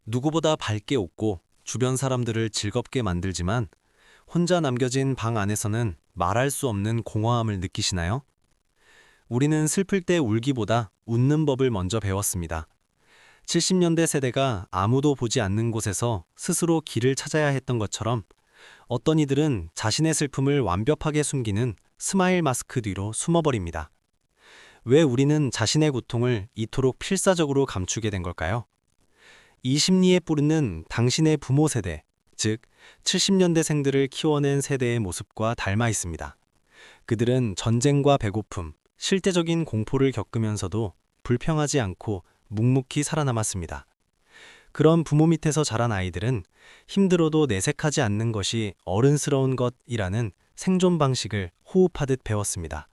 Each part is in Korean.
누구보다 밝게 웃고 주변 사람들을 즐겁게 만들지만 혼자 남겨진 방 안에서는 말할 수 없는 공허함을 느끼시나요? 우리는 슬플 때 울기보다 웃는 법을 먼저 배웠습니다. 70년대 세대가 아무도 보지 않는 곳에서 스스로 길을 찾아야 했던 것처럼 어떤 이들은 자신의 슬픔을 완벽하게 숨기는 스마일 마스크 뒤로 숨어버립니다. 왜 우리는 자신의 고통을 이토록 필사적으로 감추게 된 걸까요? 이 심리의 뿌리는 당신의 부모 세대, 즉 70년대생들을 키워낸 세대의 모습과 닮아 있습니다. 그들은 전쟁과 배고픔, 실제적인 공포를 겪으면서도 불평하지 않고 묵묵히 살아남았습니다. 그런 부모 밑에서 자란 아이들은 힘들어도 내색하지 않는 것이 어른스러운 것이라는 생존 방식을 호흡하듯 배웠습니다.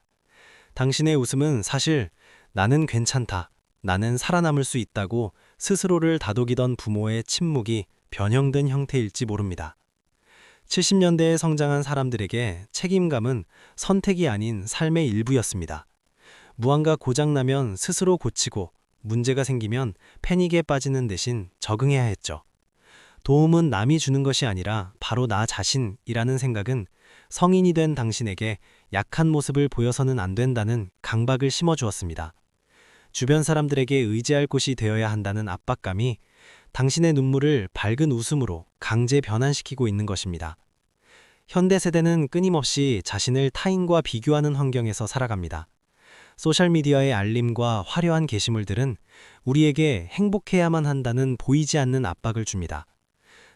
당신의 웃음은 사실 나는 괜찮다, 나는 살아남을 수 있다고 스스로를 다독이던 부모의 침묵이 변형된 형태일지 모릅니다. 70년대에 성장한 사람들에게 책임감은 선택이 아닌 삶의 일부였습니다. 무언가 고장나면 스스로 고치고 문제가 생기면 패닉에 빠지는 대신 적응해야 했죠. 도움은 남이 주는 것이 아니라 바로 나 자신이라는 생각은 성인이 된 당신에게 약한 모습을 보여서는 안 된다는 강박을 심어주었습니다. 주변 사람들에게 의지할 곳이 되어야 한다는 압박감이 당신의 눈물을 밝은 웃음으로 강제 변환시키고 있는 것입니다. 현대 세대는 끊임없이 자신을 타인과 비교하는 환경에서 살아갑니다. 소셜미디어의 알림과 화려한 게시물들은 우리에게 행복해야만 한다는 보이지 않는 압박을 줍니다.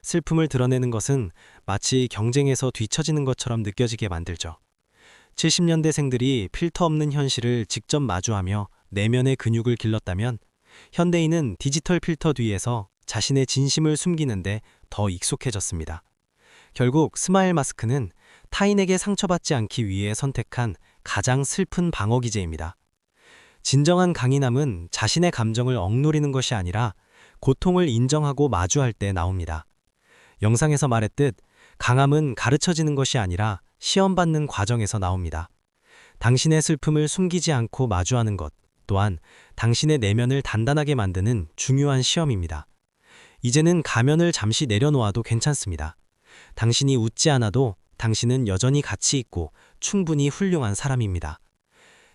슬픔을 드러내는 것은 마치 경쟁에서 뒤처지는 것처럼 느껴지게 만들죠. 70년대생들이 필터 없는 현실을 직접 마주하며 내면의 근육을 길렀다면 현대인은 디지털 필터 뒤에서 자신의 진심을 숨기는데 더 익숙해졌습니다. 결국 스마일 마스크는 타인에게 상처받지 않기 위해 선택한 가장 슬픈 방어기제입니다. 진정한 강인함은 자신의 감정을 억누리는 것이 아니라 고통을 인정하고 마주할 때 나옵니다. 영상에서 말했듯 강함은 가르쳐지는 것이 아니라 시험받는 과정에서 나옵니다. 당신의 슬픔을 숨기지 않고 마주하는 것 또한 당신의 내면을 단단하게 만드는 중요한 시험입니다. 이제는 가면을 잠시 내려놓아도 괜찮습니다. 당신이 웃지 않아도 당신은 여전히 가치 있고 충분히 훌륭한 사람입니다.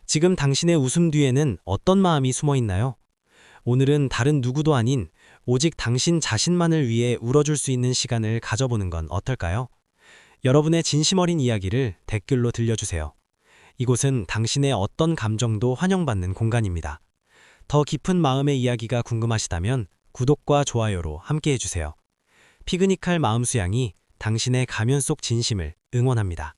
지금 당신의 웃음 뒤에는 어떤 마음이 숨어 있나요? 오늘은 다른 누구도 아닌 오직 당신 자신만을 위해 울어줄 수 있는 시간을 가져보는 건 어떨까요? 여러분의 진심 어린 이야기를 댓글로 들려주세요. 이곳은 당신의 어떤 감정도 환영받는 공간입니다. 더 깊은 마음의 이야기가 궁금하시다면 구독과 좋아요로 함께 해주세요. 피그닉할 마음 수양이 당신의 가면 속 진심을 응원합니다.